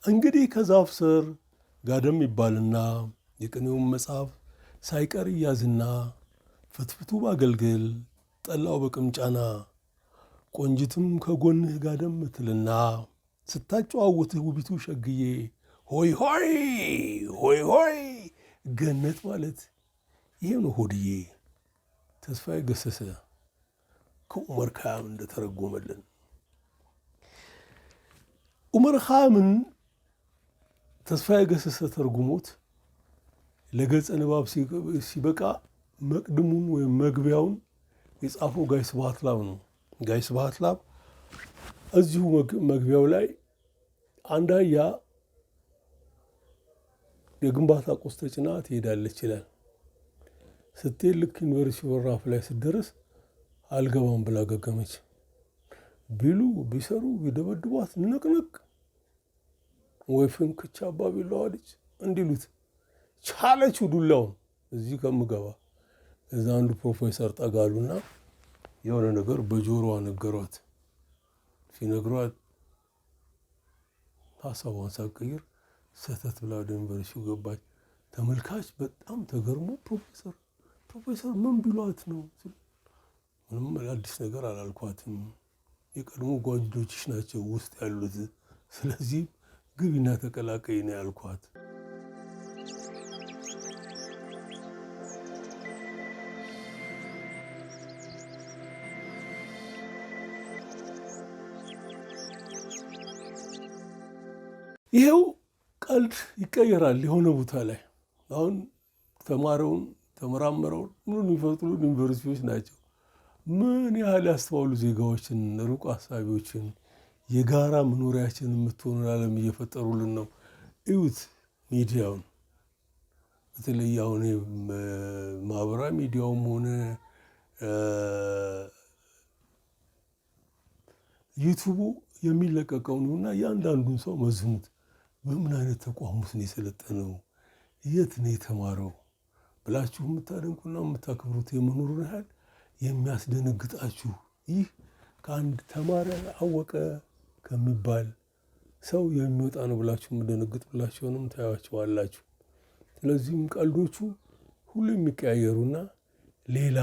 እንግዲህ ከዛፍ ስር ጋደም ይባልና የቅኔውን መጽሐፍ ሳይቀር እያዝና ፍትፍቱ ባገልግል ጠላው በቅምጫና ቆንጅትም ከጎንህ ጋደም ትልና ስታጨዋውትህ ውቢቱ ሸግዬ ሆይ ሆይ ሆይ ሆይ ገነት ማለት ይሄ ነው ሆድዬ። ተስፋዬ ገሰሰ ከኡመር ኸያም እንደተረጎመልን። ኡመር ኸያምን ተስፋዬ ገሰሰ ተርጉሞት ለገጸ ንባብ ሲበቃ መቅድሙን ወይም መግቢያውን የጻፈው ጋይ ስብሐት ላብ ነው። ጋይ ስብሐት ላብ እዚሁ መግቢያው ላይ አንድ አህያ የግንባታ ቁስ ተጭና ትሄዳለች ይላል። ስትሄድ ልክ ዩኒቨርሲቲ በራፍ ላይ ስትደርስ አልገባም ብላ ገገመች። ቢሉ ቢሰሩ ቢደበድቧት ንቅንቅ ወይ ፍንክች አባ ቢለዋለች እንዲሉት ቻለችው ዱላውን እዚህ ከምገባ። እዛ አንዱ ፕሮፌሰር ጠጋሉና የሆነ ነገር በጆሮዋ ነገሯት። ሲነግሯት ሀሳቧን ሳትቀይር ሰተት ብላ ወደ ዩኒቨርሲቲው ገባች። ተመልካች በጣም ተገርሞ ፕሮፌሰር ምን ቢሏት ነው? ምንም አዲስ ነገር አላልኳትም፣ የቀድሞ ጓደኞችሽ ናቸው ውስጥ ያሉት፣ ስለዚህ ግቢና ተቀላቀይ ነው ያልኳት። ይሄው ቀልድ ይቀየራል የሆነ ቦታ ላይ። አሁን ተማረውን ተመራመረውን ምኑን የሚፈጥሩ ዩኒቨርሲቲዎች ናቸው። ምን ያህል ያስተዋሉ ዜጋዎችን፣ ሩቅ ሀሳቢዎችን፣ የጋራ መኖሪያችን የምትሆኑ ዓለም እየፈጠሩልን ነው። እዩት ሚዲያውን፣ በተለይ አሁን ማህበራዊ ሚዲያውም ሆነ ዩቱቡ የሚለቀቀው ነውና እያንዳንዱን ሰው መዝኑት። በምን አይነት ተቋም ውስጥ ነው የሰለጠነው? የት ነው የተማረው ብላችሁ የምታደንቁና የምታከብሩት የመኖሩን ያህል የሚያስደነግጣችሁ ይህ ከአንድ ተማረ አወቀ ከሚባል ሰው የሚወጣ ነው ብላችሁ የምደነግጡላቸውንም ታያቸዋላችሁ። ስለዚህም ቀልዶቹ ሁሉ የሚቀያየሩና ሌላ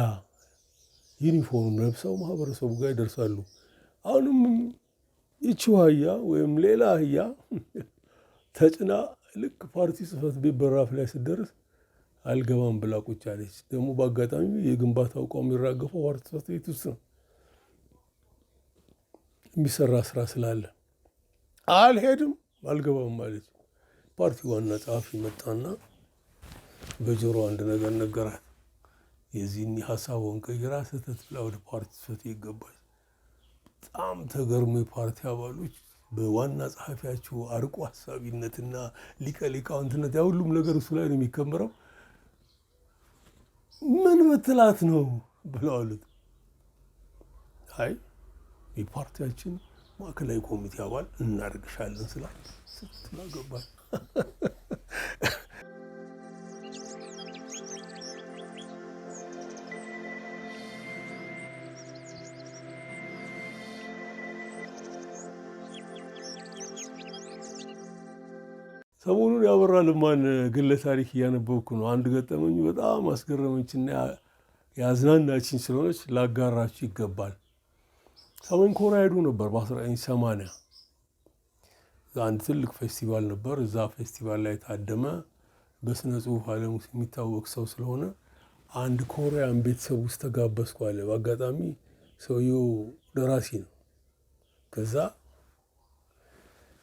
ዩኒፎርም ለብሰው ማህበረሰቡ ጋር ይደርሳሉ። አሁንም ይቺው አህያ ወይም ሌላ አህያ ተጭና ልክ ፓርቲ ጽህፈት ቤት በራፍ ላይ ስትደርስ አልገባም ብላ ቁጭ አለች። ደግሞ በአጋጣሚ የግንባታው እቃው የሚራገፈው ፓርቲ ጽህፈት ቤት ውስጥ ነው። የሚሰራ ስራ ስላለ አልሄድም አልገባም አለች። ፓርቲ ዋና ጸሐፊ መጣና በጆሮ አንድ ነገር ነገራት። የዚህን ሀሳቧን ቀይራ ስህተት ብላ ወደ ፓርቲ ጽህፈት ቤት ገባች። በጣም ተገርሞ የፓርቲ አባሎች በዋና ጸሐፊያቸው አርቆ ሀሳቢነትና ሊቀ ሊቃውንትነት ያ ሁሉም ነገር እሱ ላይ ነው የሚከመረው። ምን ብትላት ነው ብለው አሉት። አይ የፓርቲያችን ማዕከላዊ ኮሚቴ አባል እናደርግሻለን ስላት ስትላ ገባል። ሰሞኑን ያበራ ለማን ግለ ታሪክ እያነበብኩ ነው። አንድ ገጠመኝ በጣም አስገረመችና ያዝናናችኝ ስለሆነች ላጋራችሁ ይገባል። ሰሜን ኮሪያ ሄዶ ነበር በ1980 አንድ ትልቅ ፌስቲቫል ነበር። እዛ ፌስቲቫል ላይ ታደመ። በስነ ጽሁፍ ዓለም ውስጥ የሚታወቅ ሰው ስለሆነ አንድ ኮሪያን ቤተሰብ ውስጥ ተጋበዝኩ አለ። በአጋጣሚ ሰውየው ደራሲ ነው። ከዛ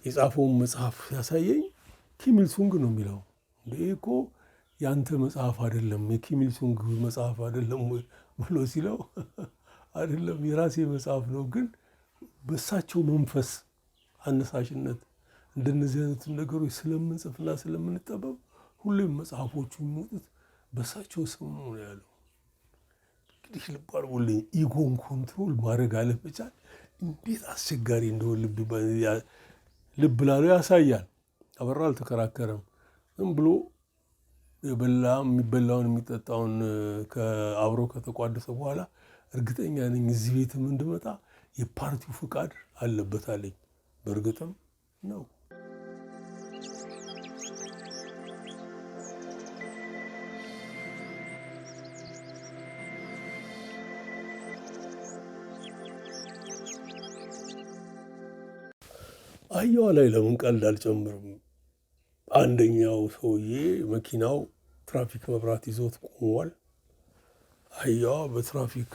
የጻፈውን መጽሐፍ ያሳየኝ ኪም ኢል ሱንግ ነው የሚለው። እንዴ እኮ ያንተ መጽሐፍ አይደለም የኪም ኢል ሱንግ መጽሐፍ አይደለም ብሎ ሲለው አይደለም የራሴ መጽሐፍ ነው፣ ግን በሳቸው መንፈስ አነሳሽነት እንደነዚህ አይነት ነገሮች ስለምንጽፍና ስለምንጠበብ ሁሌም መጽሐፎቹ የሚወጡት በሳቸው ስም ነው ያለው። እንግዲህ ልብ አድርጉልኝ፣ ኢጎን ኮንትሮል ማድረግ አለመቻል እንዴት አስቸጋሪ እንደሆነ ልብ ላለው ያሳያል። አበራ አልተከራከረም። ዝም ብሎ የሚበላውን የሚጠጣውን አብሮ ከተቋደሰ በኋላ እርግጠኛ ነኝ እዚህ ቤትም እንድመጣ የፓርቲው ፍቃድ አለበት አለኝ። በእርግጥም ነው። አህያዋ ላይ ለምን ቀልድ አልጨምርም? አንደኛው ሰውዬ መኪናው ትራፊክ መብራት ይዞት ቆሟል። አህያዋ በትራፊክ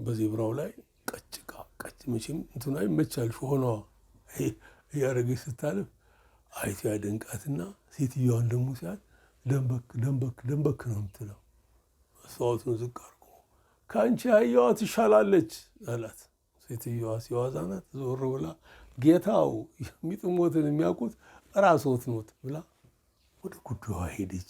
በዜብራው ላይ ቀጭ መቼም እንትና ይመቻል ሆኗ እያደረገች ስታልፍ አይቶ ያደንቃትና ሴትዮዋን ደግሞ ሲያት ደንበክ ነው የምትለው። መስታወቱን ዝቅ አድርጎ ከአንቺ አህያዋ ትሻላለች አላት። ሴትዮዋ ሲዋዛ ናት። ዞር ብላ ጌታው የሚጥሞትን የሚያውቁት ራስዎት ኖት ብላ ወደ ጉዳዋ ሄደች።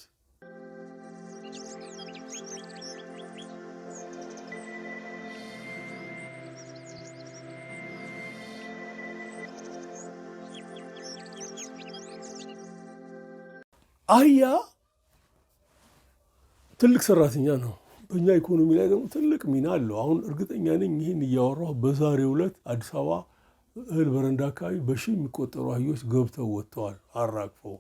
አህያ ትልቅ ሰራተኛ ነው። በእኛ ኢኮኖሚ ላይ ደግሞ ትልቅ ሚና አለው። አሁን እርግጠኛ ነኝ ይህን እያወራሁ በዛሬው ዕለት አዲስ አበባ እህል በረንዳ አካባቢ በሺህ የሚቆጠሩ አህዮች ገብተው ወጥተዋል። አራግፈው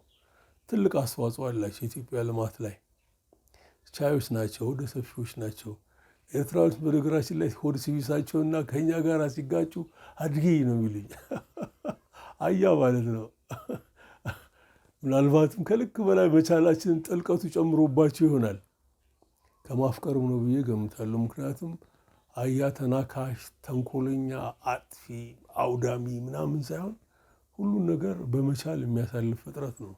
ትልቅ አስተዋጽኦ አላቸው ኢትዮጵያ ልማት ላይ። ቻዮች ናቸው፣ ወደ ሰፊዎች ናቸው። ኤርትራዎች በነገራችን ላይ ሆድ ሲቢሳቸውና ከእኛ ጋር ሲጋጩ አድጌ ነው የሚሉኝ አህያ ማለት ነው። ምናልባትም ከልክ በላይ መቻላችንን ጥልቀቱ ጨምሮባቸው ይሆናል። ከማፍቀርም ነው ብዬ ገምታለሁ። ምክንያቱም አህያ ተናካሽ፣ ተንኮለኛ፣ አጥፊ፣ አውዳሚ ምናምን ሳይሆን ሁሉን ነገር በመቻል የሚያሳልፍ ፍጥረት ነው።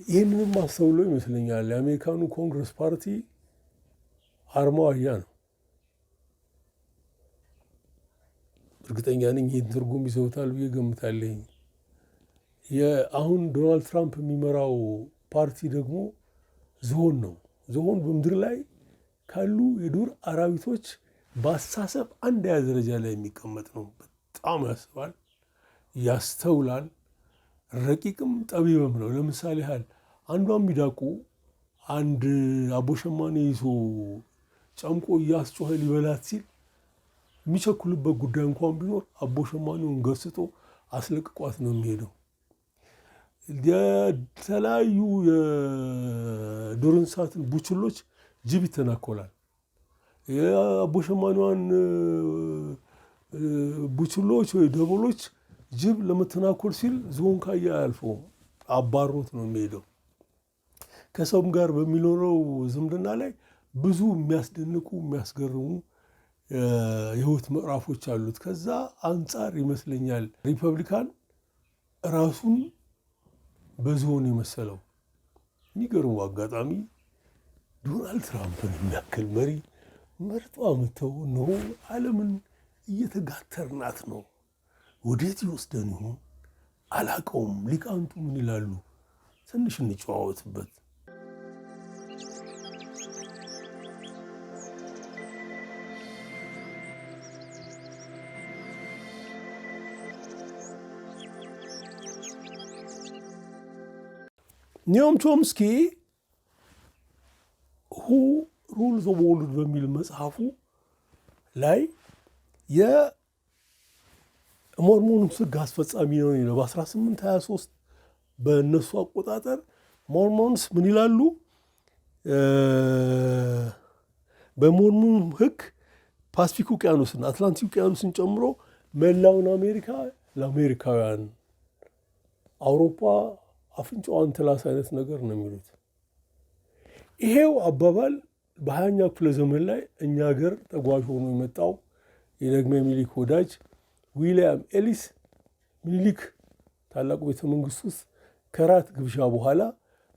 ይህንንም አስተውሎ ይመስለኛል የአሜሪካኑ ኮንግረስ ፓርቲ አርማው አህያ ነው። እርግጠኛ ነኝ ይህን ትርጉም ይዘውታል ብዬ ገምታለኝ። አሁን ዶናልድ ትራምፕ የሚመራው ፓርቲ ደግሞ ዝሆን ነው። ዝሆን በምድር ላይ ካሉ የዱር አራዊቶች በአስተሳሰብ አንደኛ ደረጃ ላይ የሚቀመጥ ነው። በጣም ያስባል፣ ያስተውላል፣ ረቂቅም ጠቢብም ነው። ለምሳሌ ያህል አንዷን ሚዳቁ አንድ አቦሸማኔ ይዞ ጨምቆ እያስጮኸ ሊበላት ሲል የሚቸኩልበት ጉዳይ እንኳን ቢኖር አቦሸማኔውን ገስጦ አስለቅቋት ነው የሚሄደው። የተለያዩ የዱር እንስሳትን ቡችሎች ጅብ ይተናኮላል። የአቦሸማኔዋን ቡችሎች ወይ ደቦሎች ጅብ ለመተናኮል ሲል ዝሆን ካያ አያልፈውም፣ አባሮት ነው የሚሄደው። ከሰውም ጋር በሚኖረው ዝምድና ላይ ብዙ የሚያስደንቁ የሚያስገርሙ የህይወት ምዕራፎች አሉት። ከዛ አንጻር ይመስለኛል ሪፐብሊካን ራሱን በዝሆን የመሰለው። የሚገርሙ አጋጣሚ ዶናልድ ትራምፕን የሚያክል መሪ መርጦ አምጥተው ነው ዓለምን እየተጋተርናት ነው። ወዴት ይወስደን ይሆን አላቀውም። ሊቃንቱ ምን ይላሉ? ትንሽ እንጨዋወትበት። ኒዮም ቾምስኪ ሁ ሩል ዘ ወርልድ በሚል መጽሐፉ ላይ የሞርሞንስ ሕግ አስፈጻሚ ነው የሚለው በ1823 በእነሱ አቆጣጠር ሞርሞንስ ምን ይላሉ? በሞርሞን ሕግ ፓሲፊክ ውቅያኖስን አትላንቲክ ውቅያኖስን ጨምሮ መላውን አሜሪካ ለአሜሪካውያን፣ አውሮፓ አፍንጫዋን ትላስ አይነት ነገር ነው የሚሉት። ይሄው አባባል በ20ኛው ክፍለ ዘመን ላይ እኛ ሀገር ተጓዥ ሆኖ የመጣው የዳግማዊ ምኒልክ ወዳጅ ዊልያም ኤሊስ ምኒልክ ታላቁ ቤተ መንግስት ውስጥ ከራት ግብዣ በኋላ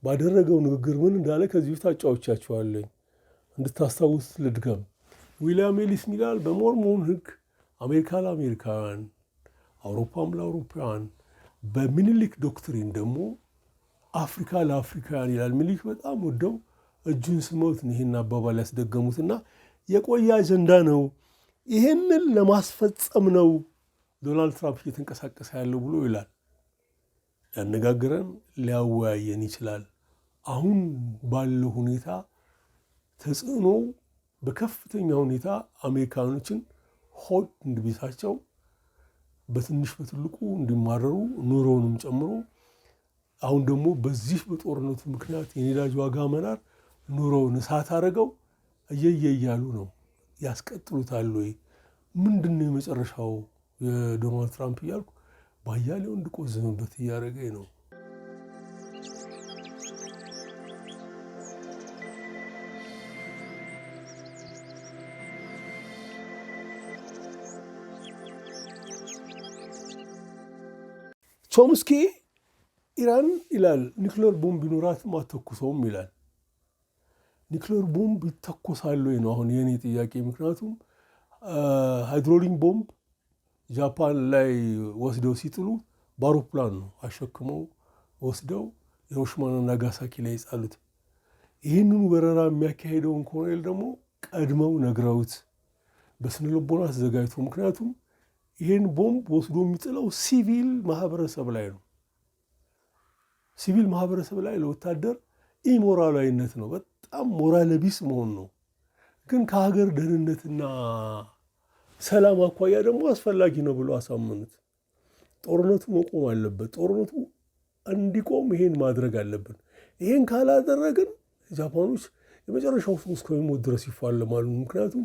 ባደረገው ንግግር ምን እንዳለ ከዚህ በፊት አጫውቻችኋለሁ። እንድታስታውስ ልድገም። ዊልያም ኤሊስ ይላል በሞርሞን ሕግ አሜሪካ ለአሜሪካውያን፣ አውሮፓም ለአውሮፓውያን፣ በምኒልክ ዶክትሪን ደግሞ አፍሪካ ለአፍሪካውያን ይላል። ምኒልክ በጣም ወደው እጁን ስመውት ነው ይህን አባባል ያስደገሙትና የቆየ አጀንዳ ነው፣ ይህንን ለማስፈጸም ነው ዶናልድ ትራምፕ እየተንቀሳቀሰ ያለው ብሎ ይላል። ሊያነጋግረን ሊያወያየን ይችላል። አሁን ባለው ሁኔታ ተጽዕኖ በከፍተኛ ሁኔታ አሜሪካኖችን ሆድ እንዲቢሳቸው በትንሽ በትልቁ እንዲማረሩ ኑሮውንም ጨምሮ አሁን ደግሞ በዚህ በጦርነቱ ምክንያት የነዳጅ ዋጋ መናር ኑሮውን እሳት አደረገው። እየየ እያሉ ነው። ያስቀጥሉታል ወይ? ምንድን ነው የመጨረሻው የዶናልድ ትራምፕ እያልኩ ባያሌው እንድቆዝምበት እያደረገኝ ነው። ቾምስኪ ኢራን ይላል ኒክሌር ቦምብ ቢኖራትም አትተኩሰውም ይላል። ኒክሌር ቦምብ ይተኮሳል ወይ ነው አሁን የኔ ጥያቄ። ምክንያቱም ሃይድሮሊክ ቦምብ ጃፓን ላይ ወስደው ሲጥሉ በአውሮፕላን ነው አሸክመው ወስደው ሂሮሺማና ናጋሳኪ ላይ የጣሉት። ይህንን ወረራ የሚያካሄደውን ኮሎኔል ደግሞ ቀድመው ነግረውት በስነ ልቦና ተዘጋጅቶ፣ ምክንያቱም ይህን ቦምብ ወስዶ የሚጥለው ሲቪል ማህበረሰብ ላይ ነው። ሲቪል ማህበረሰብ ላይ ለወታደር ኢሞራላዊነት ነው፣ በጣም ሞራል ቢስ መሆን ነው። ግን ከሀገር ደህንነትና ሰላም አኳያ ደግሞ አስፈላጊ ነው ብሎ አሳመኑት። ጦርነቱ መቆም አለበት፣ ጦርነቱ እንዲቆም ይሄን ማድረግ አለብን። ይሄን ካላደረግን ጃፓኖች የመጨረሻው እስከሚሞት ድረስ ይፋለማሉ። ምክንያቱም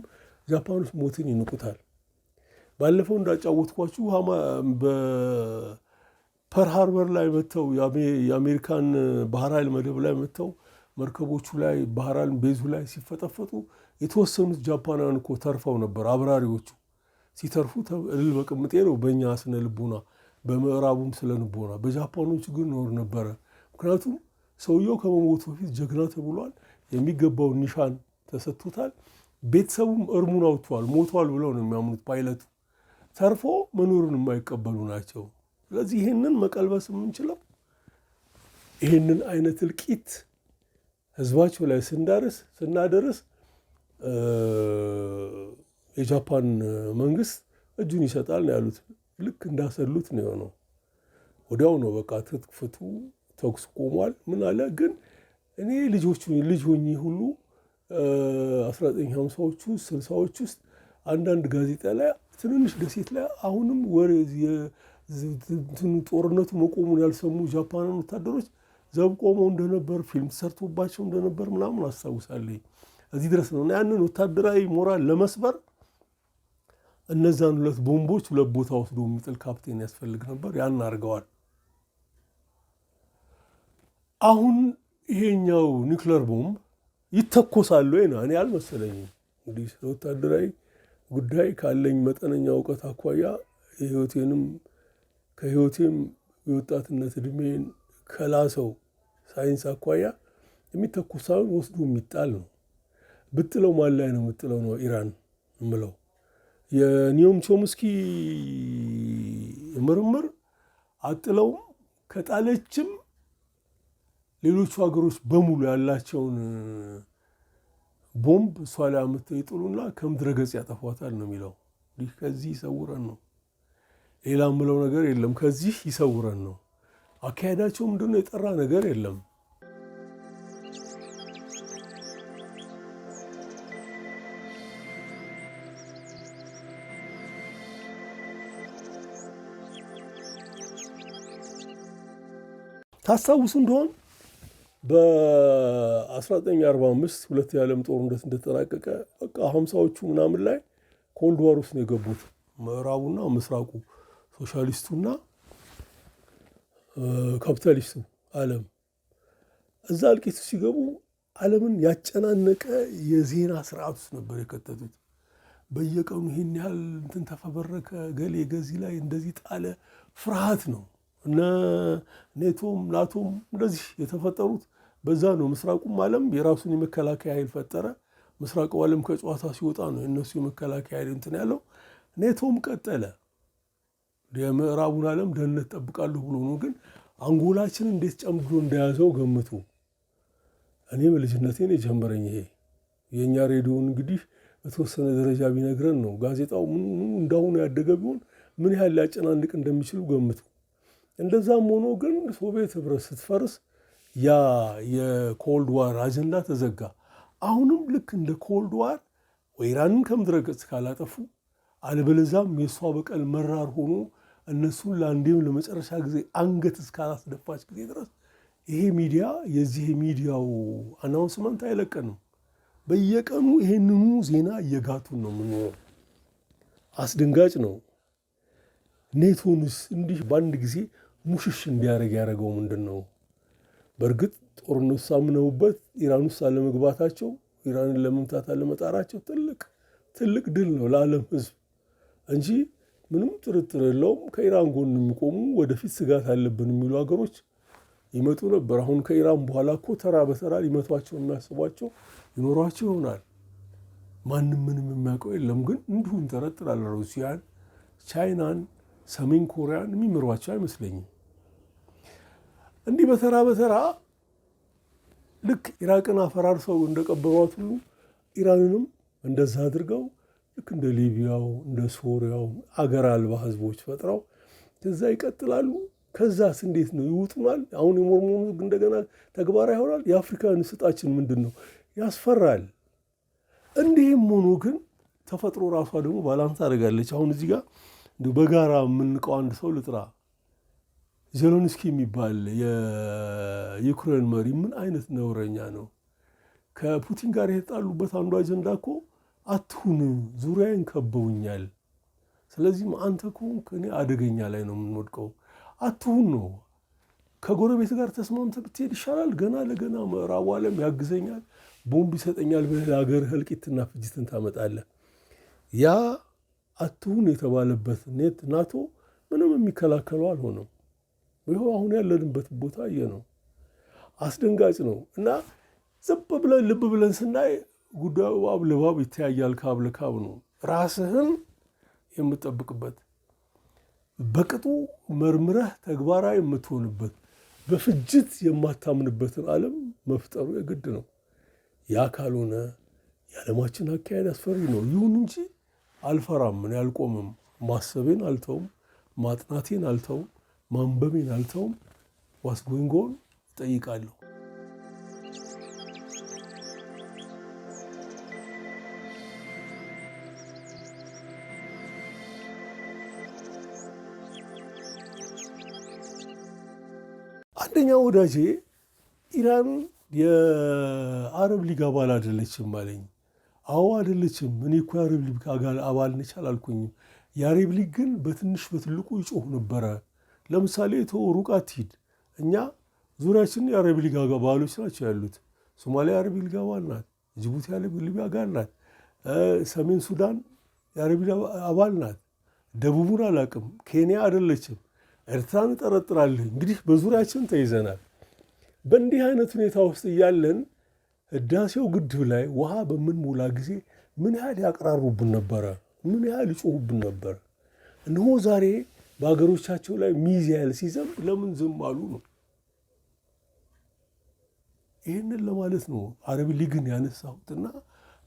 ጃፓኖች ሞትን ይንቁታል። ባለፈው እንዳጫወትኳችሁ በፐርል ሃርበር ላይ መጥተው የአሜሪካን ባህር ኃይል መደብ ላይ መጥተው መርከቦቹ ላይ ባህር ኃይል ቤዙ ላይ ሲፈጠፈጡ የተወሰኑት ጃፓናውያን እኮ ተርፈው ነበር። አብራሪዎቹ ሲተርፉ እልል በቅምጤ ነው በእኛ ስነ ልቦና፣ በምዕራቡም ስለ ልቦና። በጃፓኖቹ ግን ኖር ነበረ። ምክንያቱም ሰውየው ከመሞቱ በፊት ጀግና ተብሏል፣ የሚገባውን ኒሻን ተሰጥቶታል። ቤተሰቡም እርሙን አውጥቷል፣ ሞቷል ብለው ነው የሚያምኑት ፓይለቱ። ተርፎ መኖርን የማይቀበሉ ናቸው። ስለዚህ ይህንን መቀልበስ የምንችለው ይህንን አይነት እልቂት ህዝባቸው ላይ ስናደርስ የጃፓን መንግስት እጁን ይሰጣል ነው ያሉት። ልክ እንዳሰሉት ነው የሆነው። ወዲያው ነው በቃ ትጥቅ ፍቱ፣ ተኩስ ቆሟል። ምን አለ ግን እኔ ልጅ ሆኜ ሁሉ 1950ዎቹ 60ዎች ውስጥ አንዳንድ ጋዜጣ ላይ ትንንሽ ደሴት ላይ አሁንም ወሬ ጦርነቱ መቆሙን ያልሰሙ ጃፓን ወታደሮች ዘብ ቆመው እንደነበር ፊልም ተሰርቶባቸው እንደነበር ምናምን አስታውሳለሁ። እዚህ ድረስ ነው። ያንን ወታደራዊ ሞራል ለመስበር እነዛን ሁለት ቦምቦች ሁለት ቦታ ወስዶ የሚጥል ካፕቴን ያስፈልግ ነበር። ያን አድርገዋል። አሁን ይሄኛው ኒክሌር ቦምብ ይተኮሳል ወይ ነው? እኔ አልመሰለኝም። እንግዲህ ስለ ወታደራዊ ጉዳይ ካለኝ መጠነኛ እውቀት አኳያ ከህይወቴም የወጣትነት እድሜን ከላሰው ሳይንስ አኳያ የሚተኮሳውን ወስዶ የሚጣል ነው። ብጥለው ማን ላይ ነው የምጥለው ነው ኢራን የምለው። የኒዮም ቾምስኪ ምርምር አጥለውም ከጣለችም ሌሎቹ ሀገሮች በሙሉ ያላቸውን ቦምብ እሷ ላይ አምጥተው ይጥሉና ከምድረ ገጽ ያጠፏታል ነው የሚለው። ከዚህ ይሰውረን ነው፣ ሌላ የምለው ነገር የለም። ከዚህ ይሰውረን ነው። አካሄዳቸው ምንድነው? የጠራ ነገር የለም። ታስታውሱ እንደሆን በ1945 ሁለት የዓለም ጦርነት እንደተጠናቀቀ በቃ 50ዎቹ ምናምን ላይ ኮልድ ዋር ውስጥ ነው የገቡት ምዕራቡና ምስራቁ፣ ሶሻሊስቱና ካፒታሊስቱ ዓለም። እዛ እልቂቱ ሲገቡ ዓለምን ያጨናነቀ የዜና ስርዓት ውስጥ ነበር የከተቱት። በየቀኑ ይህን ያህል እንትን ተፈበረከ፣ ገሌ ገዚ ላይ እንደዚህ ጣለ፣ ፍርሃት ነው። እነ ኔቶም ናቶም እንደዚህ የተፈጠሩት በዛ ነው። ምስራቁም ዓለም የራሱን የመከላከያ ኃይል ፈጠረ። ምስራቁ ዓለም ከጨዋታ ሲወጣ ነው የእነሱ የመከላከያ ኃይል እንትን ያለው። ኔቶም ቀጠለ። የምዕራቡን ዓለም ደህንነት ጠብቃለሁ ብሎ ነው። ግን አንጎላችን እንዴት ጨምዶ እንደያዘው ገምቱ። እኔ በልጅነቴን የጀመረኝ ይሄ የእኛ ሬዲዮን እንግዲህ በተወሰነ ደረጃ ቢነግረን ነው። ጋዜጣው ምን እንዳሁኑ ያደገ ቢሆን ምን ያህል ሊያጨናንቅ እንደሚችሉ ገምቱ። እንደዛም ሆኖ ግን ሶቪየት ህብረት ስትፈርስ ያ የኮልድ ዋር አጀንዳ ተዘጋ። አሁንም ልክ እንደ ኮልድ ዋር ወይ ኢራንን ከምድረ ገጽ ካላጠፉ አለበለዛም የእሷ በቀል መራር ሆኖ እነሱን ለአንዴም ለመጨረሻ ጊዜ አንገት እስካላስደፋች ጊዜ ድረስ ይሄ ሚዲያ የዚህ ሚዲያው አናውንስመንት አይለቀንም። በየቀኑ ይሄንኑ ዜና እየጋቱን ነው የምንኖረው። አስደንጋጭ ነው። ኔቶንስ እንዲህ በአንድ ጊዜ ሙሽሽ እንዲያደርግ ያደረገው ምንድን ነው? በእርግጥ ጦርነቱ ሳምነውበት ኢራን ውስጥ አለመግባታቸው፣ ኢራንን ለመምታት አለመጣራቸው ትልቅ ድል ነው ለዓለም ሕዝብ እንጂ ምንም ጥርጥር የለውም። ከኢራን ጎን የሚቆሙ ወደፊት ስጋት አለብን የሚሉ ሀገሮች ይመጡ ነበር። አሁን ከኢራን በኋላ እኮ ተራ በተራ ሊመቷቸው የሚያስቧቸው ይኖሯቸው ይሆናል። ማንም ምንም የሚያውቀው የለም። ግን እንዲሁ እንጠረጥራለን። ሩሲያን፣ ቻይናን፣ ሰሜን ኮሪያን የሚምሯቸው አይመስለኝም። እንዲህ በተራ በተራ ልክ ኢራቅን አፈራርሰው እንደቀበሯት ሁሉ ኢራንንም እንደዛ አድርገው ልክ እንደ ሊቢያው እንደ ሶሪያው አገር አልባ ህዝቦች ፈጥረው ከዛ ይቀጥላሉ። ከዛስ እንዴት ነው? ይውጡናል። አሁን የሞርሞኑ እንደገና ተግባራዊ ይሆናል። የአፍሪካውያን ስጣችን ምንድን ነው? ያስፈራል። እንዲህም ሆኖ ግን ተፈጥሮ ራሷ ደግሞ ባላንስ አድርጋለች። አሁን እዚህ ጋር በጋራ የምንቀው አንድ ሰው ልጥራ። ዜሎንስኪ የሚባል የዩክሬን መሪ ምን አይነት ነውረኛ ነው! ከፑቲን ጋር የተጣሉበት አንዱ አጀንዳ እኮ አትሁን፣ ዙሪያዬን ከበውኛል፣ ስለዚህም አንተ ከሆንክ እኔ አደገኛ ላይ ነው የምንወድቀው፣ አትሁን ነው። ከጎረቤት ጋር ተስማምተህ ብትሄድ ይሻላል። ገና ለገና ምዕራቡ ዓለም ያግዘኛል፣ ቦምብ ይሰጠኛል ብለህ ለሀገር እልቂትና ፍጅትን ታመጣለህ። ያ አትሁን የተባለበት ናቶ ምንም የሚከላከለው አልሆነም። ይኸው አሁን ያለንበት ቦታ ነው። አስደንጋጭ ነው። እና ልብ ብለን ስናይ ጉዳዩ አብ ለባብ ይተያያል፣ ካብ ለካብ ነው። ራስህን የምትጠብቅበት በቅጡ መርምረህ ተግባራዊ የምትሆንበት በፍጅት የማታምንበትን ዓለም መፍጠሩ የግድ ነው። ያ ካልሆነ የዓለማችን አካሄድ አስፈሪ ነው። ይሁን እንጂ አልፈራም፣ እኔ አልቆምም። ማሰቤን አልተውም፣ ማጥናቴን አልተውም፣ ማንበቤን አልተውም። ዋስ ጎይንግ ኦን እጠይቃለሁ። አንደኛው ወዳጄ ኢራን የአረብ ሊግ አባል አይደለችም አለኝ። አዎ አይደለችም። እኔ እኮ የአረብ ሊግ አባል ነች አላልኩኝም። የአረብ ሊግ ግን በትንሽ በትልቁ ይጮህ ነበረ። ለምሳሌ ሩቅ አትሂድ። እኛ ዙሪያችን የአረብ ሊግ አባሎች ናቸው ያሉት። ሶማሊያ የአረብ ሊግ አባል ናት። ጅቡቲ የአረብ ሊግ አባል ናት። ሰሜን ሱዳን የአረብ ሊግ አባል ናት። ደቡቡን አላውቅም። ኬንያ አይደለችም። ኤርትራን እጠረጥራለሁ። እንግዲህ በዙሪያችን ተይዘናል። በእንዲህ አይነት ሁኔታ ውስጥ እያለን ህዳሴው ግድብ ላይ ውሃ በምንሞላ ጊዜ ምን ያህል ያቅራሩብን ነበረ፣ ምን ያህል ይጮሁብን ነበር። እነሆ ዛሬ በሀገሮቻቸው ላይ ሚሳኤል ሲዘንብ ለምን ዝም አሉ ነው። ይህንን ለማለት ነው አረብ ሊግን ያነሳሁትና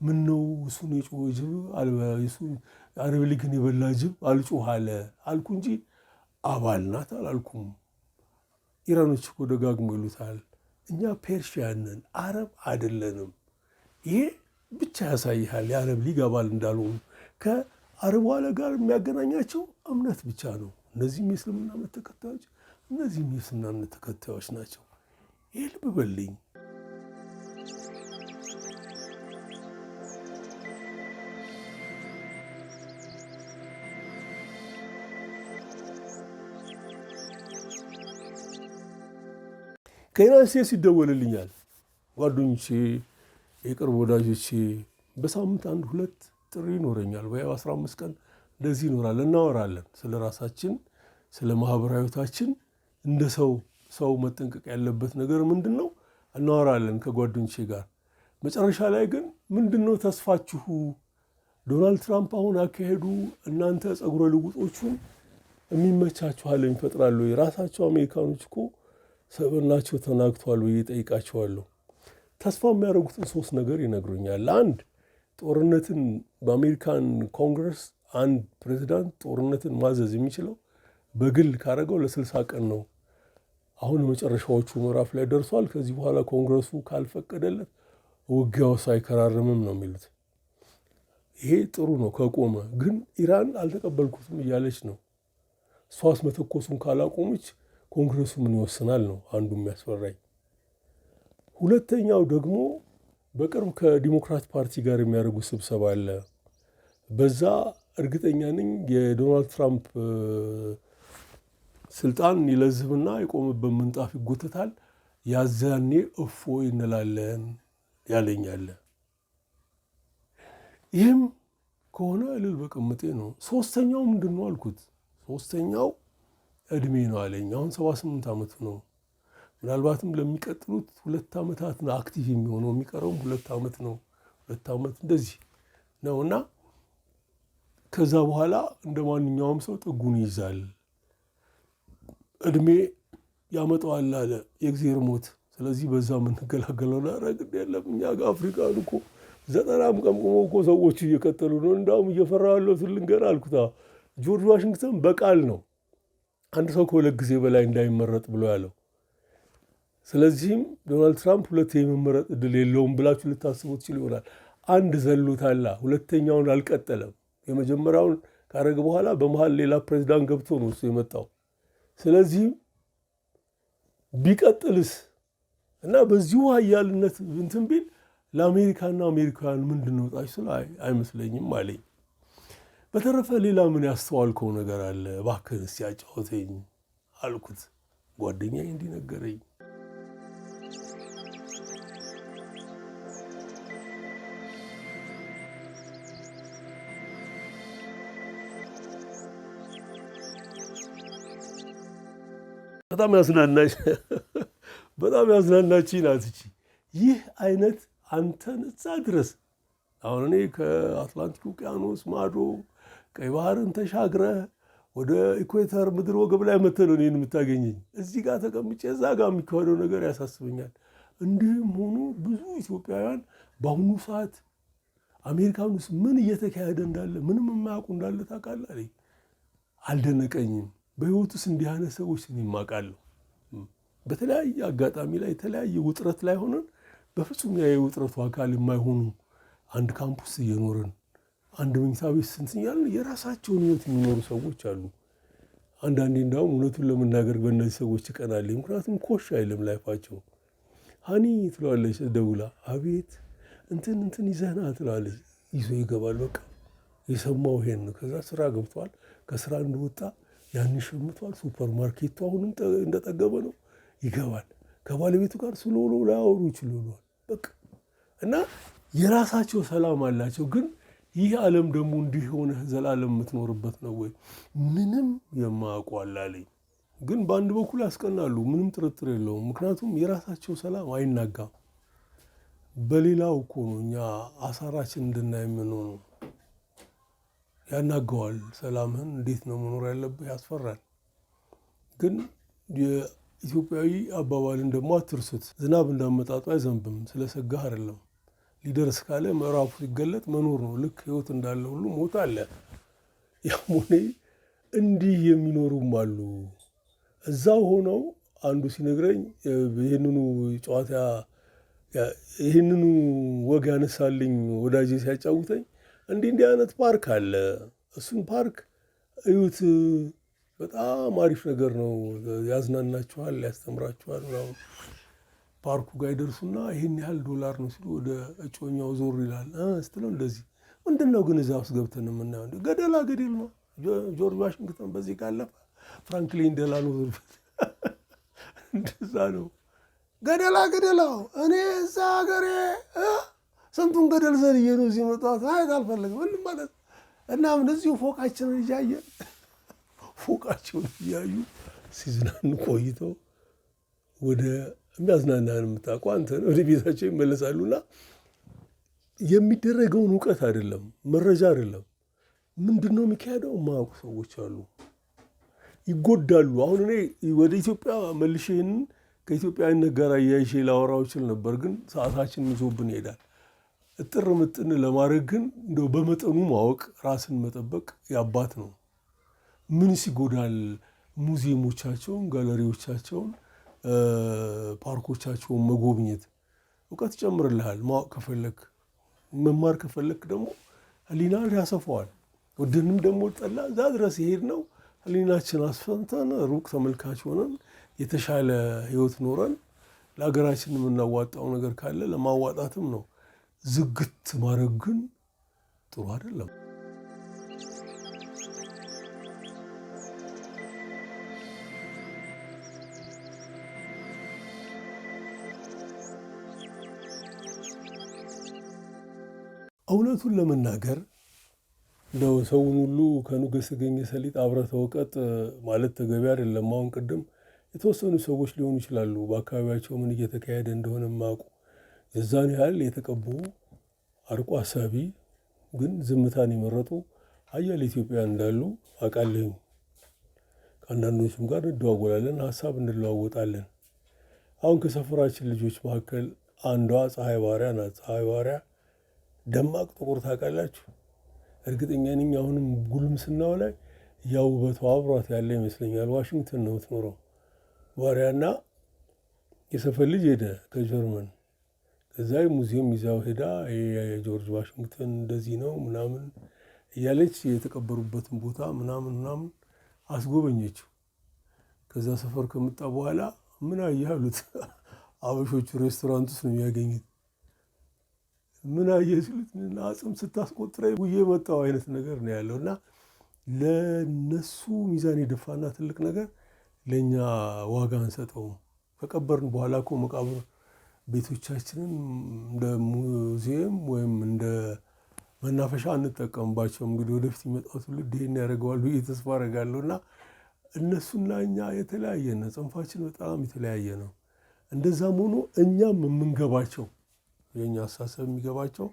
ምን ነው እሱን የጮኸ ጅብ አረብ ሊግን የበላ ጅብ አልጮህ አለ አልኩ እንጂ አባል ናት አላልኩም። ኢራኖች እኮ ደጋግሞ ይሉታል፣ እኛ ፔርሺያንን አረብ አይደለንም። ይሄ ብቻ ያሳይሃል የአረብ ሊግ አባል እንዳልሆኑ። ከአረቡ ዓለም ጋር የሚያገናኛቸው እምነት ብቻ ነው። እነዚህም የእስልምና እምነት ተከታዮች፣ እነዚህም የእስልምና እምነት ተከታዮች ናቸው። ይህ ልብ በልኝ። ከዩናይትድ ስቴትስ ይደወልልኛል። ጓደኞቼ፣ የቅርብ ወዳጆቼ በሳምንት 1-2 ጥሪ ይኖረኛል። ወይ 15 ቀን እንደዚህ ይኖራል። እናወራለን ስለ ራሳችን፣ ስለ ማህበራዊ ህይወታችን። እንደ ሰው መጠንቀቅ ያለበት ነገር ምንድን ነው እናወራለን ከጓደኞቼ ጋር። መጨረሻ ላይ ግን ምንድን ነው ተስፋችሁ? ዶናልድ ትራምፕ አሁን አካሄዱ እናንተ ጸጉረ ልውጦቹን የሚመቻችኋል ይፈጥራሉ። የራሳቸው አሜሪካኖች እኮ ሰብናቸው ተናግቷል ብዬ እጠይቃቸዋለሁ። ተስፋ የሚያደርጉትን 3 ነገር ይነግሩኛል። አንድ፣ ጦርነትን በአሜሪካን ኮንግረስ አንድ ፕሬዚዳንት ጦርነትን ማዘዝ የሚችለው በግል ካደረገው ለ60 ቀን ነው። አሁን መጨረሻዎቹ ምዕራፍ ላይ ደርሷል። ከዚህ በኋላ ኮንግረሱ ካልፈቀደለት ውጊያው አይከራረምም ነው የሚሉት። ይሄ ጥሩ ነው ከቆመ። ግን ኢራን አልተቀበልኩትም እያለች ነው። እሷስ መተኮሱን ካላቆመች ኮንግረሱ ምን ይወስናል ነው አንዱ የሚያስፈራኝ። ሁለተኛው ደግሞ በቅርብ ከዲሞክራት ፓርቲ ጋር የሚያደርጉ ስብሰባ አለ። በዛ እርግጠኛ ነኝ የዶናልድ ትራምፕ ስልጣን ይለዝብና የቆመበት ምንጣፍ ይጎተታል። ያዛኔ እፎይ እንላለን ያለኛለ። ይህም ከሆነ እልል በቅምጤ ነው። ሶስተኛው ምንድን ነው አልኩት። ሶስተኛው እድሜ ነው አለኝ። አሁን 78 ዓመቱ ነው። ምናልባትም ለሚቀጥሉት 2 ዓመታት ነው አክቲቭ የሚሆነው። የሚቀረውም 2 ዓመት ነው። 2 ዓመት እንደዚህ ነው እና ከዛ በኋላ እንደ ማንኛውም ሰው ጥጉን ይይዛል። እድሜ ያመጣዋል አለ የእግዚአብሔር ሞት። ስለዚህ በዛ የምንገላገለው ረግድ የለም። እኛ ጋር አፍሪካን እኮ 90 ቀምቅሞ እኮ ሰዎቹ እየቀጠሉ ነው። እንዳውም እየፈራ ያለው ልንገር አልኩታ። ጆርጅ ዋሽንግተን በቃል ነው አንድ ሰው ከ2 ጊዜ በላይ እንዳይመረጥ ብሎ ያለው። ስለዚህም ዶናልድ ትራምፕ 2 የመመረጥ እድል የለውም ብላችሁ ልታስቡ ትችሉ ይሆናል። አንድ ዘሎታላ፣ ሁለተኛውን አልቀጠለም። የመጀመሪያውን ካረገ በኋላ በመሃል ሌላ ፕሬዚዳንት ገብቶ ነው እሱ የመጣው። ስለዚህም ቢቀጥልስ እና በዚሁ ኃያልነት እንትን ቢል ለአሜሪካና አሜሪካውያን ምንድን ነው ጣሽ ስለ አይመስለኝም አለኝ። በተረፈ ሌላ ምን ያስተዋልከው ነገር አለ እባክህን እስቲ አጫውተኝ አልኩት። ጓደኛዬ እንዲህ ነገረኝ። በጣም ያዝናናችኝ ናት እቺ። ይህ አይነት አንተን እዛ ድረስ አሁን እኔ ከአትላንቲክ ውቅያኖስ ማዶ ቀይ ባህርን ተሻግረህ ወደ ኢኩዌተር ምድር ወገብ ላይ መተህ ነው እኔን የምታገኘኝ። እዚህ ጋር ተቀምጬ እዛ ጋር የሚካሄደው ነገር ያሳስበኛል። እንዲህም ሆኖ ብዙ ኢትዮጵያውያን በአሁኑ ሰዓት አሜሪካን ውስጥ ምን እየተካሄደ እንዳለ ምንም የማያውቁ እንዳለ ታውቃለህ አለኝ። አልደነቀኝም። በህይወት ውስጥ እንዲህ አይነት ሰዎች የማውቃለሁ። በተለያየ አጋጣሚ ላይ የተለያየ ውጥረት ላይ ሆነን በፍጹም ያ የውጥረቱ አካል የማይሆኑ አንድ ካምፕስ እየኖርን አንድ መኝታ ቤት ስንትኛል የራሳቸውን ህይወት የሚኖሩ ሰዎች አሉ። አንዳንዴ እንዳውም እውነቱን ለመናገር በእነዚህ ሰዎች እቀናለሁ። ምክንያቱም ኮሽ አይልም ላይፋቸው። ሀኒ ትለዋለች ደውላ፣ አቤት እንትን ይዘህና ትለዋለች። ይዞ ይገባል። በቃ የሰማው ይሄን ነው። ከዛ ስራ ገብቷል። ከስራ እንደወጣ ያን ሸምቷል። ሱፐር ማርኬቱ አሁንም እንደጠገበ ነው። ይገባል። ከባለቤቱ ጋር ስለሆነ ላያወሩ ይችላሉ። በቃ እና የራሳቸው ሰላም አላቸው። ግን ይህ ዓለም ደግሞ እንዲህ ሆነ ዘላለም የምትኖርበት ነው ወይ? ምንም የማያውቁ አላለኝ። ግን በአንድ በኩል ያስቀናሉ፣ ምንም ጥርጥር የለውም። ምክንያቱም የራሳቸው ሰላም አይናጋም። በሌላው እኮ ነው እኛ አሳራችን እንድናይ የምንሆነው። ያናገዋል። ሰላምህን እንዴት ነው መኖር ያለብህ? ያስፈራል። ግን የኢትዮጵያዊ አባባልን ደግሞ አትርሱት። ዝናብ እንዳመጣጡ አይዘንብም። ስለሰጋህ አይደለም። ሊደርስ ካለ ምዕራፉ ሲገለጥ መኖር ነው። ልክ ህይወት እንዳለ ሁሉ ሞት አለ። ያም ሆነ እንዲህ የሚኖሩም አሉ። እዛው ሆነው አንዱ ሲነግረኝ ይህንኑ ጨዋታ ይህንኑ ወግ ያነሳልኝ ወዳጄ ሲያጫውተኝ እንዲህ አይነት ፓርክ አለ፣ እሱን ፓርክ እዩት፣ በጣም አሪፍ ነገር ነው፣ ያዝናናችኋል፣ ያስተምራችኋል ምናምን። ፓርኩ ጋር ይደርሱና ይህን ያህል $1 ነው ሲሉ ወደ እጮኛው ዞር ይላል። ስትለው እንደዚህ ምንድን ነው ግን እዛ ውስጥ ገብተን የምናየው? ገደላ ገደል ነው። ጆርጅ ዋሽንግተን በዚህ ካለፈ ፍራንክሊን ዴላኖ እንደዛ ነው። ገደላ ገደላው እኔ እዛ ሀገሬ ስንቱን ገደል ዘልዬ ነው እዚህ መጣሁት። አይ አልፈልግም ምንም ማለት እና እዚሁ ፎቃችንን እያየን ፎቃቸውን እያዩ ሲዝናኑ ቆይተው ወደ የሚያዝናናን የምታውቀው አንተ ነው ወደ ቤታቸው ይመለሳሉና የሚደረገውን እውቀት አይደለም መረጃ አይደለም ምንድነው የሚካሄደው የማያውቁ ሰዎች አሉ፣ ይጎዳሉ። አሁን እኔ ወደ ኢትዮጵያ መልሼን ከኢትዮጵያዊነት ጋር አያይዤ ላወራው እችል ነበር፣ ግን ሰዓታችን ይዞብን ይሄዳል። እጥር ምጥን ለማድረግ ግን እንደው በመጠኑ ማወቅ ራስን መጠበቅ ያባት ነው። ምንስ ይጎዳል? ሙዚየሞቻቸውን፣ ጋለሪዎቻቸውን፣ ፓርኮቻቸውን መጎብኘት እውቀት ይጨምርልሃል። ማወቅ ከፈለክ መማር ከፈለክ ደግሞ ህሊናን ያሰፋዋል። ወደንም ደግሞ ጠላ እዛ ድረስ ይሄድ ነው ህሊናችን አስፈንተን ሩቅ ተመልካች ሆነን የተሻለ ህይወት ኖረን ለሀገራችን የምናዋጣው ነገር ካለ ለማዋጣትም ነው። ዝግት ማድረግ ግን ጥሩ አይደለም። እውነቱን ለመናገር እንደው ሰውን ሁሉ ከኑገስ ገኘ ሰሊጥ አብረህ ተወቀጥ ማለት ተገቢ አይደለም። አሁን ቅድም የተወሰኑ ሰዎች ሊሆኑ ይችላሉ በአካባቢያቸው ምን እየተካሄደ እንደሆነ የማያውቁ የዛን ያህል የተቀቡ አርቆ አሳቢ ግን ዝምታን የመረጡ አያሌ ኢትዮጵያውያን እንዳሉ አውቃለሁ። ከአንዳንዶችም ጋር እንደዋወላለን፣ ሀሳብ እንለዋወጣለን። አሁን ከሰፈራችን ልጆች መካከል አንዷ ፀሐይ ባሪያ ናት። ፀሐይ ባሪያ ደማቅ ጥቁር ታውቃላችሁ። እርግጠኛ ነኝ አሁንም ጉልምስናው ላይ ያው ውበቷ አብሯት ያለ ይመስለኛል። ዋሽንግተን ነው የምትኖረው። ባሪያና የሰፈር ልጅ ሄደ ከጀርመን። ከዛ ሙዚየም ይዛው ሄዳ የጆርጅ ዋሽንግተን እንደዚህ ነው ምናምን እያለች የተቀበሩበትን ቦታ ምናምን አስጎበኘችው። ከዛ ሰፈር ከመጣ በኋላ ምን አየህ አሉት። አበሾቹ ሬስቶራንት ውስጥ ነው የሚያገኙት። ምን አየህ ሲሉት አጽም ስታስቆጥረኝ ውዬ መጣሁ አይነት ነገር ነው ያለው። እና ለነሱ ሚዛን የደፋና ትልቅ ነገር ለእኛ ዋጋ አንሰጠውም። ከቀበርን በኋላ እኮ መቃብር ቤቶቻችንን እንደ ሙዚየም ወይም እንደ መናፈሻ አንጠቀምባቸውም። እንግዲህ ወደፊት የሚመጣው ትውልድ ይሄን ያደርገዋል ብዬ ተስፋ አደርጋለሁ። እና እነሱና እኛ የተለያየ ነው፣ ጽንፋችን በጣም የተለያየ ነው። እንደዛም ሆኖ እኛም የምንገባቸው የእኛ አስተሳሰብ የሚገባቸው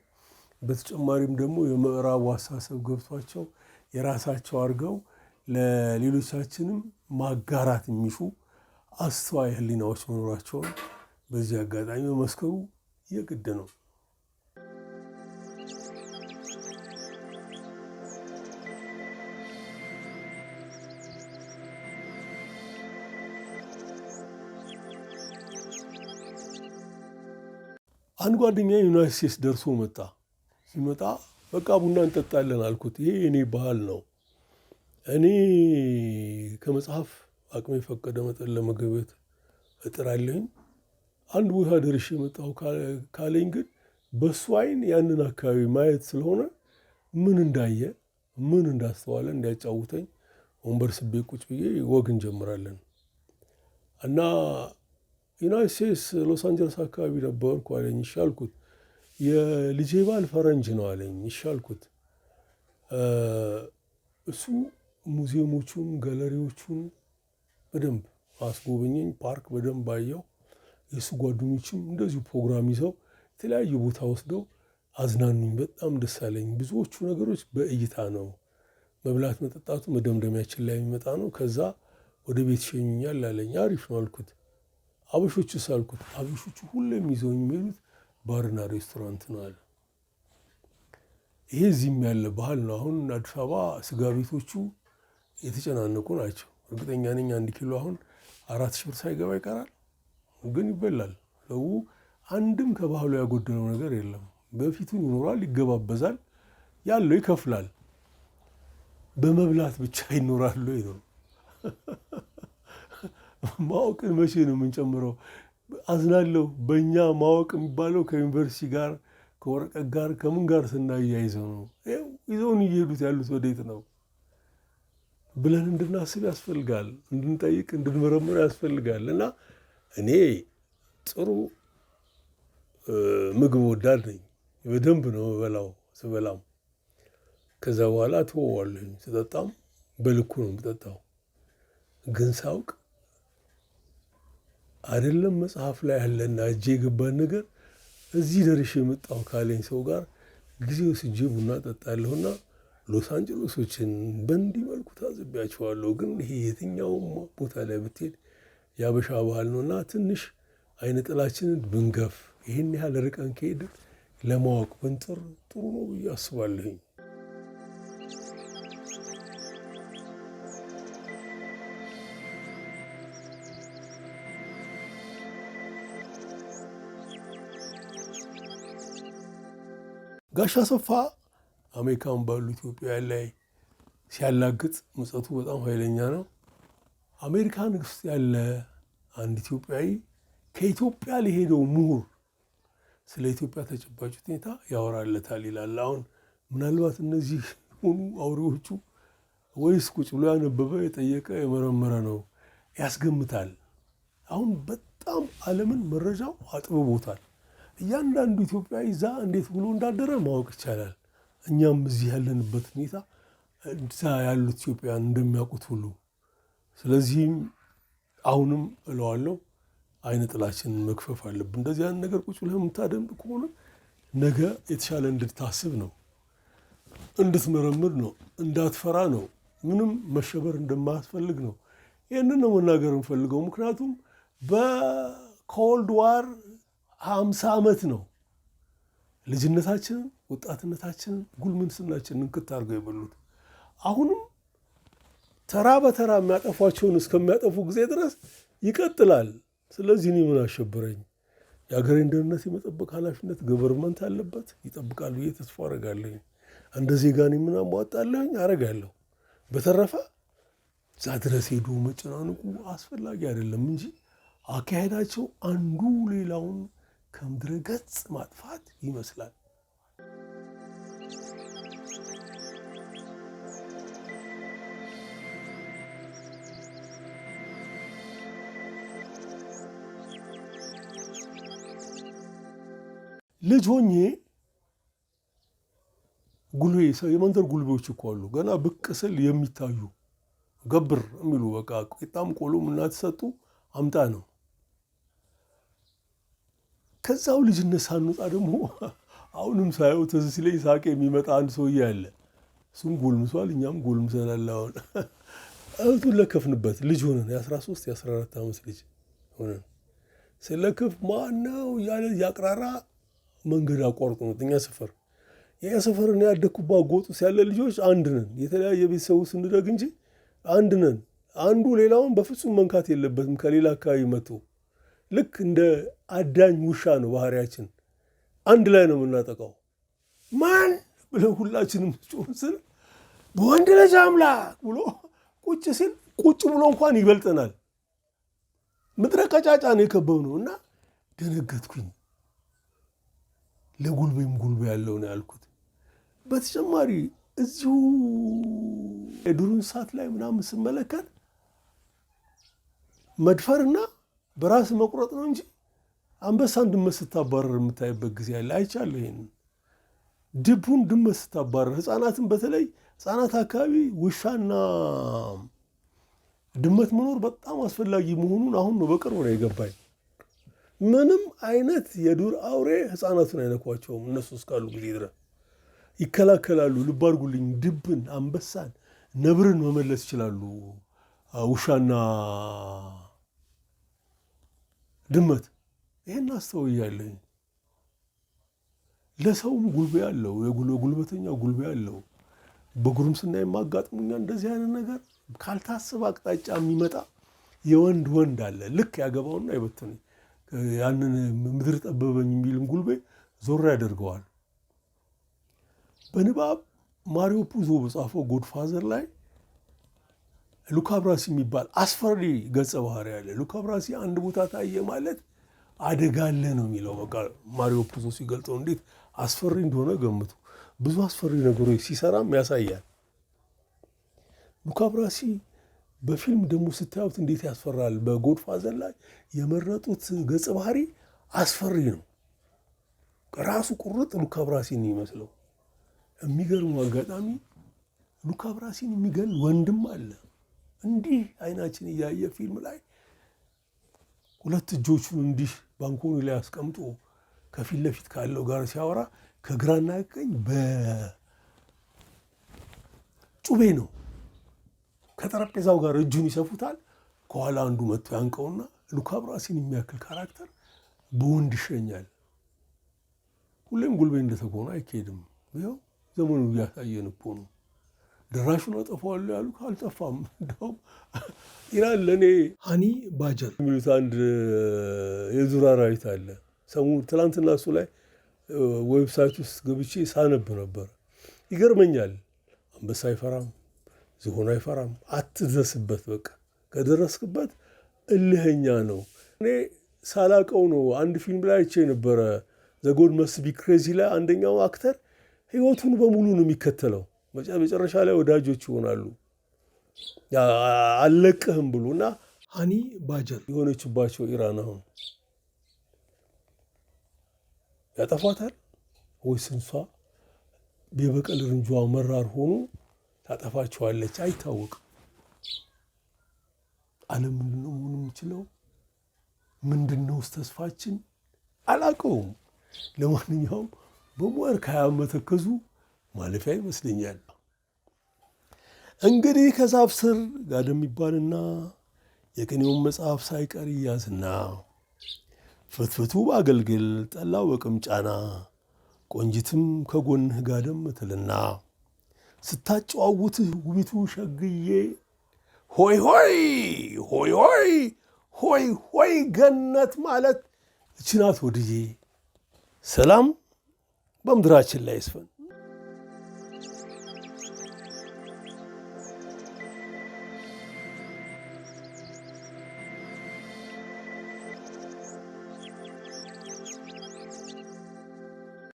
በተጨማሪም ደግሞ የምዕራቡ አስተሳሰብ ገብቷቸው የራሳቸው አድርገው ለሌሎቻችንም ማጋራት የሚሹ አስተዋይ ህሊናዎች መኖራቸውን በዚህ አጋጣሚ መመስከሩ የግድ ነው። አንድ ጓደኛ ዩናይትድ ስቴትስ ደርሶ መጣ። ሲመጣ በቃ ቡና እንጠጣለን አልኩት። ይሄ የኔ ባህል ነው። እኔ ከመጽሐፍ አቅሜ የፈቀደ መጠን ለመገበት እጥራለሁኝ። አንድ ቦታ ደርሼ መጣሁ ካለኝ ግን በሱ አይን ያንን አካባቢ ማየት ስለሆነ ምን እንዳየ ምን እንዳስተዋለ እንዲያጫውተኝ ወንበር ስቤ ቁጭ ብዬ ወግ እንጀምራለን። እና ዩናይትድ ስቴትስ ሎስ አንጀለስ አካባቢ ነበርኩ አለኝ። እሺ አልኩት። የልጄ ባል ፈረንጅ ነው አለኝ። እሺ አልኩት። እሱ ሙዚየሞቹን ጋለሪዎቹን በደንብ አስጎበኘኝ። ፓርክ በደንብ አየው። የእሱ ጓደኞችም እንደዚሁ ፕሮግራም ይዘው የተለያዩ ቦታ ወስደው አዝናኑኝ። በጣም ደስ አለኝ። ብዙዎቹ ነገሮች በእይታ ነው። መብላት መጠጣቱ መደምደሚያችን ላይ የሚመጣ ነው። ከዛ ወደ ቤት ሸኙኛል አለኝ። አሪፍ ነው አልኩት። አበሾቹስ አልኩት። አበሾቹ ሁሌም ይዘው የሚሄዱት ባርና ሬስቶራንት ነው አለ። ይሄ እዚህም ያለ ባህል ነው። አሁን አዲስ አበባ ስጋ ቤቶቹ የተጨናነቁ ናቸው። እርግጠኛ ነኝ 1 ኪሎ አሁን 4,000 ብር ሳይገባ ይቀራል። ግን ይበላል። ሰው አንድም ከባህሉ ያጎደለው ነገር የለም። በፊቱን ይኖራል፣ ይገባበዛል፣ ያለው ይከፍላል። በመብላት ብቻ ይኖራሉ ነው። ማወቅን መቼ ነው የምንጨምረው? አዝናለሁ። በእኛ ማወቅ የሚባለው ከዩኒቨርሲቲ ጋር ከወረቀት ጋር ከምን ጋር ስናያይዘው ነው። ይዘውን እየሄዱት ያሉት ወዴት ነው ብለን እንድናስብ ያስፈልጋል። እንድንጠይቅ እንድንመረምር ያስፈልጋል። እና እኔ ጥሩ ምግብ ወዳድ ነኝ። በደንብ ነው የምበላው። ስበላም ከዛ በኋላ ትወዋለኝ። ስጠጣም በልኩ ነው የምጠጣው። ግን ሳውቅ አይደለም መጽሐፍ ላይ ያለና እጄ የገባን ነገር እዚህ ደርሼ የመጣሁ ካለኝ ሰው ጋር ጊዜ ወስጄ ቡና ጠጣለሁና ሎስ አንጀለሶችን በእንዲህ መልኩ ታዝቢያቸዋለሁ። ግን ይሄ የትኛውም ቦታ ላይ ብትሄድ የአበሻ ባህል ነውና ትንሽ አይነ ጥላችንን ብንገፍ ይህን ያህል ርቀን ከሄድን ለማወቅ ብንጥር ጥሩ ነው ብዬ አስባለሁኝ። ጋሽ አሰፋ አሜሪካን ባሉ ኢትዮጵያውያን ላይ ሲያላግጥ ምጸቱ በጣም ኃይለኛ ነው። አሜሪካን ውስጥ ያለ አንድ ኢትዮጵያዊ ከኢትዮጵያ ለሄደው ምሁር ስለ ኢትዮጵያ ተጨባጭ ሁኔታ ያወራለታል ይላል። አሁን ምናልባት እነዚህ ሆኑ አውሬዎቹ ወይስ ቁጭ ብሎ ያነበበ የጠየቀ የመረመረ ነው ያስገምታል። አሁን በጣም ዓለምን መረጃው አጥብቦታል። እያንዳንዱ ኢትዮጵያዊ እዛ እንዴት ብሎ እንዳደረ ማወቅ ይቻላል። እኛም እዚህ ያለንበት ሁኔታ እዛ ያሉት ኢትዮጵያውያን እንደሚያውቁት ሁሉ። ስለዚህም አሁንም እለዋለሁ አይነ ጥላችንን መክፈፍ አለብን። እንደዚህ አይነት ነገር ቁጭ ብለህ የምታደምጥ ከሆነ ነገ የተሻለ እንድታስብ ነው፣ እንድትመረምር ነው፣ እንዳትፈራ ነው፣ ምንም መሸበር እንደማያስፈልግ ነው። ይህንን ነው መናገር የምፈልገው። ምክንያቱም በኮልድ ዋር 50 ዓመት ነው ልጅነታችንን፣ ወጣትነታችንን፣ ጉልምንስናችንን እንክት አድርገው የበሉት። አሁንም ተራ በተራ የሚያጠፏቸውን እስከሚያጠፉ ጊዜ ድረስ ይቀጥላል። ስለዚህ እኔ ምን አሸበረኝ? የሀገሬን ደህንነት የመጠበቅ ኃላፊነት ገቨርንመንት አለበት፣ ይጠብቃል ብዬ ተስፋ አረጋለሁ። እንደ ዜጋ እኔ ምን አሟጣለሁኝ አረጋለሁ። በተረፈ እዛ ድረስ ሄዶ መጨናነቁ አስፈላጊ አይደለም እንጂ አካሄዳቸው አንዱ ሌላውን ከምድረ ገጽ ማጥፋት ይመስላል። ልጅ ሆኜ ጉልቤ የመንደር ጉልቤዎች እኮ አሉ ገና ብቅ ስል የሚታዩ ገብር የሚሉ በቃ ቂጣም ቆሎም እናት ሰጡ አምጣ ነው። ከዛው ልጅነት ሳንወጣ ደግሞ አሁንም ሳየው ትዝ ሲለኝ ሳቄ የሚመጣ አንድ ሰውዬ አለ። እሱም ጎልምሷል፣ እኛም ጎልምሰናል። አሁን እህቱን ለከፍንበት ልጅ ሆነን የ13 የ14 ዓመት ልጅ ሆነን ስለከፍ ማነው እያለ ያቅራራ መንገድ አቋርጦ ነው እኛ ሰፈር። ይህ ሰፈርን ያደግኩባት ጎጥ ውስጥ ያለ ልጆች አንድ ነን። የተለያየ ቤተሰብ ውስጥ እንደግ እንጂ አንድ ነን። አንዱ ሌላውን በፍጹም መንካት የለበትም። ከሌላ አካባቢ መጥቶ ልክ እንደ አዳኝ ውሻ ነው ባህሪያችን። አንድ ላይ ነው የምናጠቃው። ማን ብለው ሁላችንም ጮህ ስል በወንድ ልጅ አምላክ ብሎ ቁጭ ሲል ቁጭ ብሎ እንኳን ይበልጠናል። ምድረ ቀጫጫ ነው የከበብነው እና ደነገጥኩኝ። ለጉልቤም ጉልቤ ያለው ነው ያልኩት። በተጨማሪ እዚሁ የዱር እንስሳት ላይ ምናምን ስመለከት መድፈርና በራስ መቁረጥ ነው እንጂ አንበሳን ድመት ስታባረር የምታይበት ጊዜ ያለ አይቻለሁ። ይሄን ድቡን ድመት ስታባረር፣ ህፃናትን በተለይ ህፃናት አካባቢ ውሻና ድመት መኖር በጣም አስፈላጊ መሆኑን አሁን ነው በቅርቡ ነው የገባኝ። ምንም አይነት የዱር አውሬ ህፃናቱን አይነኳቸውም። እነሱ እስካሉ ጊዜ ድረስ ይከላከላሉ። ልብ አድርጉልኝ፣ ድብን፣ አንበሳን፣ ነብርን መመለስ ይችላሉ ውሻና ድመት። ይሄን አስተውያለሁ። ለሰውም ጉልቤ አለው፣ ጉልበተኛ ጉልቤ አለው። በጉርምስና የማጋጥሙኛ እንደዚህ አይነት ነገር ካልታሰበ አቅጣጫ የሚመጣ የወንድ ወንድ አለ። ልክ ያገባውና ይበትነኝ ያንን ምድር ጠበበኝ የሚልም ጉልቤ ዞር ያደርገዋል። በንባብ ማሪዮ ፑዞ በጻፈው ጎድፋዘር ላይ ሉካ ብራሲ የሚባል አስፈሪ ገጸ ባህሪ ያለ። ሉካ ብራሲ አንድ ቦታ ታየ ማለት አደጋ አለ ነው የሚለው። በቃ ማሪዮ ፑዞ ሲገልጸው እንዴት አስፈሪ እንደሆነ ገምቱ። ብዙ አስፈሪ ነገሮች ሲሰራም ያሳያል። ሉካ ብራሲ በፊልም ደግሞ ስታዩት እንዴት ያስፈራል። በጎድፋዘር ላይ የመረጡት ገጸ ባህሪ አስፈሪ ነው። ራሱ ቁርጥ ሉካ ብራሲን ይመስለው። የሚገርሙ አጋጣሚ ሉካ ብራሲን የሚገል ወንድም አለ። እንዲህ አይናችን እያየ ፊልም ላይ ሁለት እጆቹን እንዲህ ባንኮኒ ላይ አስቀምጦ ከፊት ለፊት ካለው ጋር ሲያወራ ከግራና ቀኝ በጩቤ ነው። ከጠረጴዛው ጋር እጁን ይሰፉታል። ከኋላ አንዱ መጥቶ ያንቀውና ሉካ ብራሲን የሚያክል ካራክተር በወንድ ይሸኛል። ሁሌም ጉልቤ እንደተኮነ አይካሄድም። ይኸው ዘመኑ እያሳየን እኮ ነው። ደራሹን አጠፋዋለሁ ያሉ አልጠፋም። እንደውም ይላል ለእኔ ሃኒ ባጀር የሚሉት አንድ የዱር አራዊት አለ። ትላንትና እሱ ላይ ዌብሳይት ውስጥ ገብቼ ሳነብ ነበር። ይገርመኛል። አንበሳ አይፈራም፣ ዝሆን አይፈራም። አትድረስበት። በቃ ከደረስክበት እልህኛ ነው። እኔ ሳላቀው ነው አንድ ፊልም ላይ አይቼ ነበረ። ዘ ጎድ መስት ቢ ክሬዚ ላይ አንደኛው አክተር ህይወቱን በሙሉ ነው የሚከተለው። መጨረሻ ላይ ወዳጆች ይሆናሉ። አልለቅህም ብሎ እና ሃኒ ባጀር የሆነችባቸው ኢራን አሁን ያጠፏታል ወይስ እንሷ የበቀል እርምጃዋ መራር ሆኖ ታጠፋቸዋለች? አይታወቅም። ዓለም ምንድነው መሆን የሚችለው? ምንድነው ተስፋችን? አላውቀውም። ለማንኛውም በሞር ከሀያ መተከዙ ማለፊያ ይመስለኛል። እንግዲህ ከዛፍ ስር ጋደም ይባልና የቅኔውን መጽሐፍ ሳይቀር ይያዝና ፍትፍቱ በአገልግል ጠላው በቅምጫና ቆንጂትም ከጎንህ ጋደም ትልና ስታጨዋውትህ ውቢቱ ሸግዬ ሆይ ሆይ ሆይ ሆይ ሆይ ሆይ ገነት ማለት እችናት ወድዬ። ሰላም በምድራችን ላይ ይስፈን።